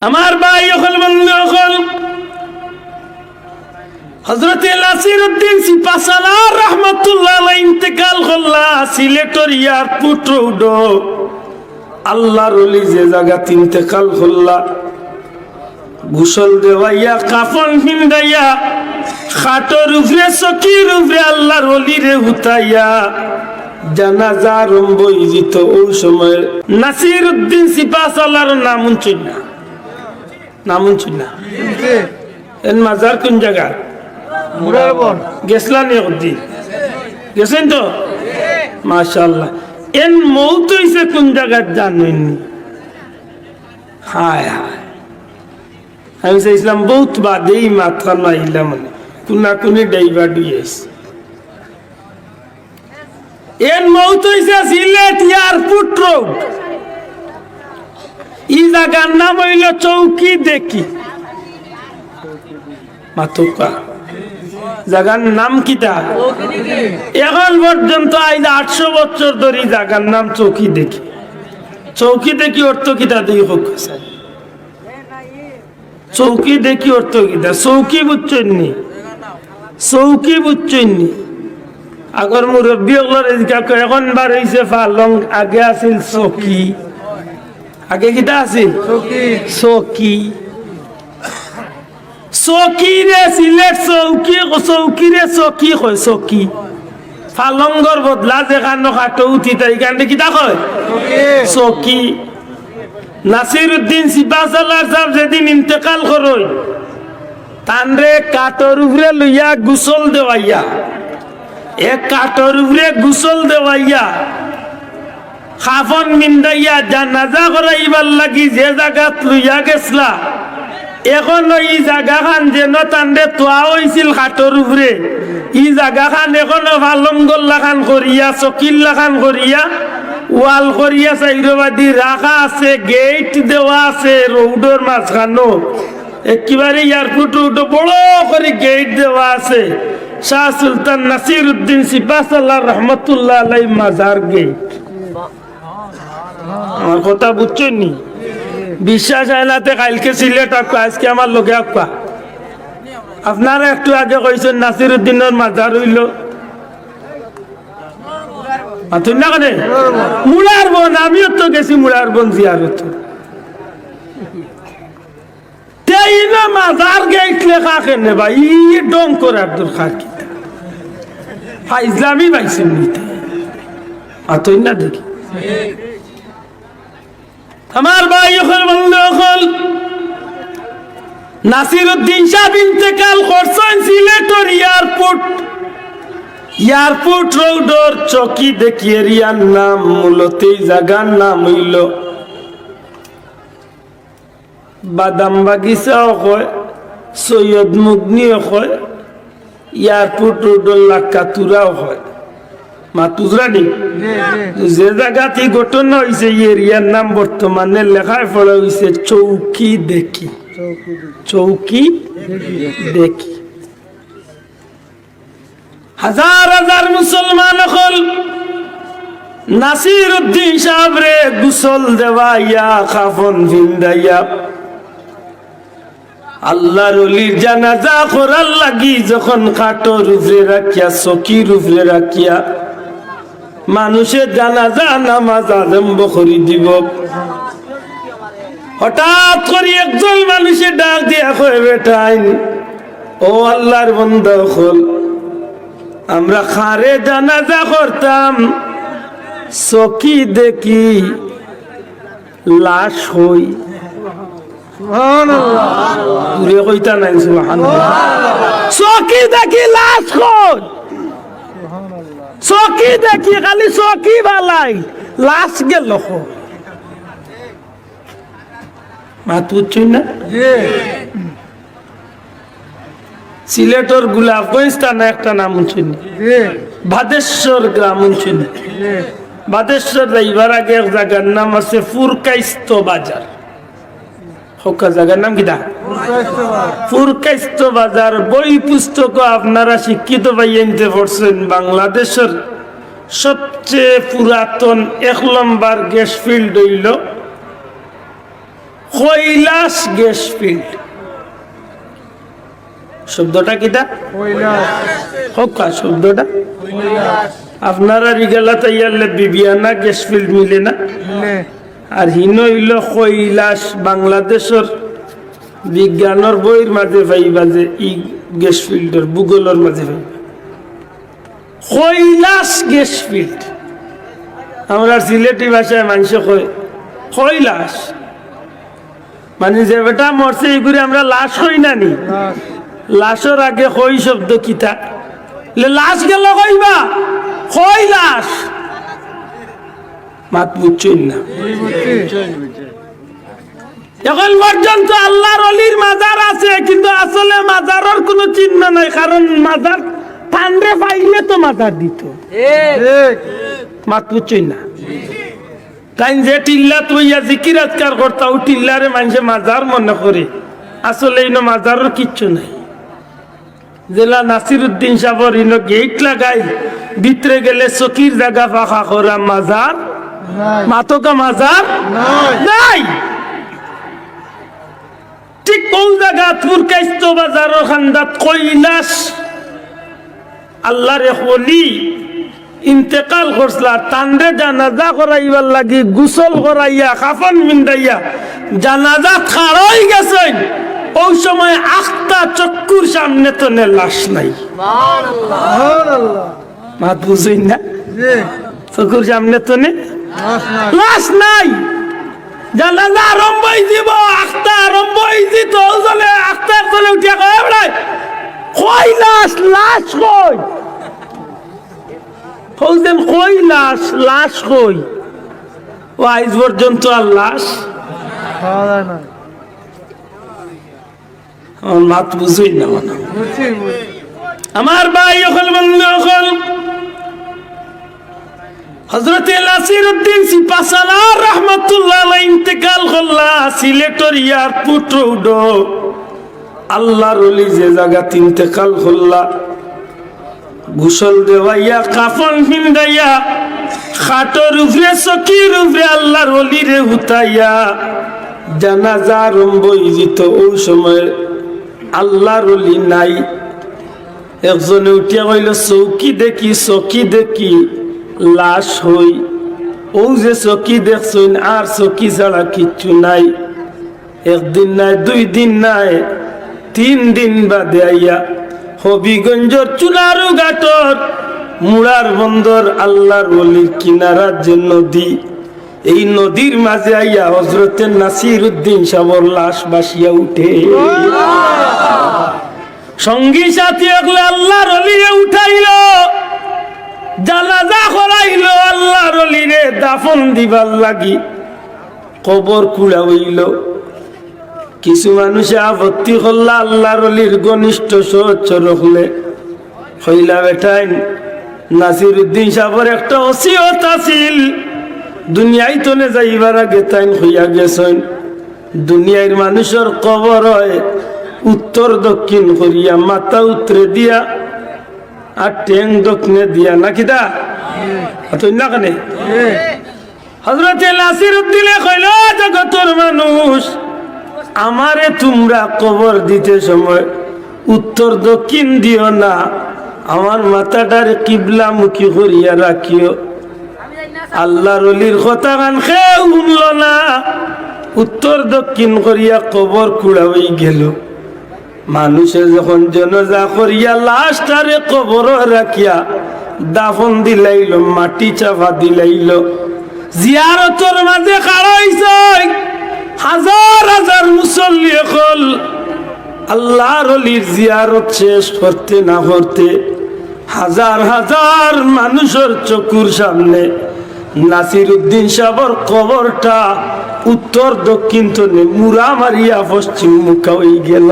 আমার ভাই হল বন্ধু হল হযরত নাসিরউদ্দিন সিপাহসালার রাহমাতুল্লাহ আলাইহি ইন্তেকাল করলা সিলেটের এয়ারপোর্ট রোড আল্লাহর ওলি যে জায়গাতে ইন্তেকাল করলা গোসল দেওয়াইয়া কাফন পিন্দাইয়া খাটর উপরে চকির উপরে আল্লাহর ওলিরে উঠাইয়া জানাজা আরম্ভ হইত। ওই সময় নাসিরউদ্দিন সিপাহসালার নাম শুনছেন না? নাম শুনছেন না? এর মাজার কোন জায়গা? গেছলা নি একদিন? গেছেন তো? মাশাআল্লাহ। এর মৌত হইছে কোন জায়গা জানেননি? হায় হায়, আমি চাইছিলাম বহুত বাদেই মাথা নাইলাম, মানে কোনা কোনি ডাইবা ডুয়েছে। এর মৌত হইছে সিলেট এয়ারপোর্ট রোড। এই জায়গার নাম হইল চৌকি দেখি মাতুকা। জায়গার নাম কিটা? এখন পর্যন্ত আজ 800 বছর ধরে জায়গার নাম চৌকি দেখি। চৌকি দেখি অর্থ কিটা দিয়ে হোক, চৌকি দেখি অর্থ কিটা? চৌকি বুঝছেন নি? চৌকি বুঝছেন নি? আগর মুরব্বী এখন বার হয়েছে পালং, আগে আছিল চৌকি। আগে কিটা আছিল? চৌকি। চৌকি রে সিলেট চৌকি, চৌকি রে চৌকি কয়। চৌকি পালঙ্গর বদলা যেখান খাটো উঠি তাই কারণে কিটা কয়? চৌকি। নাসিরউদ্দিন সিপাহসালার সাহেব যেদিন ইন্তেকাল করই তানরে কাঠর উপরে লইয়া গোসল দেওয়াইয়া, এক কাঠর উপরে গোসল দেওয়াইয়া খাফন মিন্দাইয়া জানাজা করাইবার লাগি যে জায়গাত লইয়া গেছলা, এখন এই জায়গা খান যেন তান্ডে তোয়া হয়েছিল খাটর উপরে, ই জায়গা খান এখনো পালঙ্গল্লা খান করিয়া চকিল্লা খান করিয়া ওয়াল করিয়া চাইরবাদি রাখা আছে, গেট দেওয়া আছে রোডের মাঝখানো। একেবারে এয়ারপোর্ট রোড বড় করে গেট দেওয়া আছে। শাহ সুলতান নাসিরউদ্দিন সিপাহসালাহ রহমতুল্লাহ আলাইহি মাজার গেট। আমার কথা বুঝছেন নি? বিশ্বাস হয় নাতে কালকে সিলেট আঁকা, আজকে আমার লোকে আঁকা। আপনারা একটু আগে কইছেন নাসিরউদ্দিনের মাজার হইল না কেন? মুড়ার বন। আমিও তো গেছি মুড়ার বন জিয়ারত। মাজার গেট লেখা কেন ভাই? ডং করার দরকার কি? ইসলামী পাইছেন নিতে আতই না দেখি। আমার ভাই হল নাসিরউদ্দিন সাহেব ইন্তেকাল করছেন সিলেটের এয়ারপোর্ট রোডের চকি দেখি এরিয়ার নাম, মূলত জায়গার নাম হইল বাদাম বাগিচাও কয়, সৈয়দ মুগনিও কয়, এয়ারপোর্ট রোডের লাক্কাতুরাও হয়। মাতুজরানি যে জায়গাতে ঘটনা হয়েছে এরিয়ার নাম বর্তমানে লেখায় পড়া হয়েছে চৌকি দেখি। চৌকি দেখি। হাজার হাজার মুসলমান হল নাসিরউদ্দিন সাহেব রে গোসল দেওয়াইয়া কাফন ভিন্দাইয়া আল্লাহর ওলির জানাজা করার লাগি যখন কাঠর উপরে রাখিয়া চকির উপরে রাখিয়া মানুষের জানাজা নামাজ আরম্ভ করে দিব, হঠাৎ করে একজন মানুষের ডাক দিয়া কয়, বেটাইন ও আল্লাহর বান্দা হল, আমরা খারে জানাজা করতাম, চকি দেখি লাশ হই। কইতা নাই চকি দেখি লাশ হই, চকি দেখি খালি চকি বালাই লাশ গেল। মাত বুঝছই না? সিলেটের গোলাপগঞ্জ থানা একটা নাম শুনছেন? বাদেশ্বর গ্রাম শুনছেন? বাদেশ্বর যাইবার আগে এক জায়গার নাম আছে ফুরকাইস্ত বাজার। হকা জায়গার নাম কিটা? ফুরকাইস্ত বাজার। বই পুস্তক আপনারা শিক্ষিত ভাই আনতে পড়ছেন। বাংলাদেশের সবচেয়ে পুরাতন 1 নম্বর গ্যাস ফিল্ড হইল কৈলাস গ্যাস ফিল্ড শব্দটা কিটা হোক শব্দটা আপনারা রিগালা তাইয়ারলে বিবিয়ানা গ্যাস ফিল্ড মিলে না আর হিন হইল কৈলাস বাংলাদেশের বিজ্ঞানের বইয়ের মাঝে পাইবা যে ই গ্যাস ফিল্ডের ভূগোলের মাঝে পাইবা কৈলাস গ্যাস ফিল্ড আমরা সিলেটি ভাষায় মানুষ কয় কৈলাস মানে যে বেটা মরছে এগুলি আমরা লাশ হই না নি লাশের আগে কই শব্দ কিতা লাশ গেল কইবা কৈলাস মাত বুঝছেন না এখন পর্যন্ত আল্লাহর অলির মাজার আছে কিন্তু আসলে মাজারের কোনো চিহ্ন নাই কারণ মাজার ঠান্ডে পাইলে তো মাজার দিত মাত বুঝছেন না তাই যে টিল্লা তুইয়া জিকির আজকার করতাও টিল্লারে মানুষে মাজার মনে করে আসলে ইনো মাজারের কিচ্ছু নাই জেলা নাসিরউদ্দিন সাহেবের ইনো গেট লাগাই ভিতরে গেলে চকির জায়গা ফাঁকা করা মাজার মাতকা মাজার নাই ঠিক কোন জায়গা তুরকাইস্ত বাজারের খান্দাত কৈলাস আল্লাহর ওলি ইন্তেকাল করছলা তান্ডে জানাজা করাইবার লাগি গোসল করাইয়া কাফন মিন্দাইয়া জানাজা খাড়াই গেছেন ওই সময় আখতা চক্কুর সামনে তো লাশ নাই মাত বুঝেন না চক্কুর সামনে তো লাশ নাই জানাজা আরম্ভই দিব আখতা আরম্ভই দিত চলে আখতা চলে উঠিয়া কয় লাশ লাশ কই বলতেন কই লাশ লাশ কই ও আজ পর্যন্ত আর লাশ আমার মাত বুঝুই না মানে আমার ভাই অকল বন্ধু অকল হযরত নাসিরউদ্দিন সিপাহসালার রাহমাতুল্লাহ আলাইহি ইন্তেকাল করলা সিলেটের এয়ারপোর্ট রোড আল্লাহর ওলি যে জায়গাতে ইন্তেকাল করলা গোসল দেওয়াইয়া কাফন পিন্দাইয়া খাটর উপরে চকির উপরে আল্লাহর ওলিরে উঠাইয়া জানাজা আরম্ভ হইত ওই সময় আল্লাহর ওলি নাই একজনে উঠিয়া কইল চৌকি দেখি লাশ হই ও যে চকি দেখছেন আর চকি ছাড়া কিচ্ছু নাই একদিন নাই 2 দিন নাই 3 দিন বাদে আইয়া হবিগঞ্জর চুনারু ঘাটর মুড়ার বন্দর আল্লাহর ওলির কিনারার যে নদী এই নদীর মাঝে আইয়া হযরত নাসিরউদ্দিন সাহেবের লাশ ভাসিয়া উঠে সঙ্গী সাথী একলে আল্লাহর ওলিরে উঠাইলো জানাজা করাইলো আল্লাহর ওলিরে দাফন দিবার লাগি কবর কুড়া হইল কিছু মানুষে আপত্তি করলা আল্লাহর ওলির ঘনিষ্ঠ সহচর হলে হইলা বেটাই নাসিরউদ্দিন সাহেবের একটা ওসিয়ত আছিল দুনিয়ায় তনে যাইবার আগে তাই হইয়া গেছেন দুনিয়ার মানুষের কবর হয় উত্তর দক্ষিণ করিয়া মাথা উত্তরে দিয়া আর টেং দক্ষিণে দিয়া নাকি দা না কানে হযরত নাসিরউদ্দিনে কইল জগতের মানুষ আমারে তোমরা কবর দিতে সময় উত্তর দক্ষিণ দিও না আমার মাথাটারে কিবলা মুখী করিয়া রাখিও আল্লাহর ওলির কথা গান খেউ শুনল না উত্তর দক্ষিণ করিয়া কবর কুড়া হয়ে গেল মানুষে যখন জনজা করিয়া লাশটারে কবর রাখিয়া দাফন দিলাইল মাটি চাপা দিলাইল জিয়ারতর মাঝে খাড়াইছে হাজার হাজার মুসল্লি হল আল্লাহর ওলির জিয়ারত শেষ করতে না করতে হাজার হাজার মানুষের চকুর সামনে নাসিরউদ্দিন সাহেবের কবরটা উত্তর দক্ষিণ তনে মুড়া মারিয়া পশ্চিম মুখা হয়ে গেল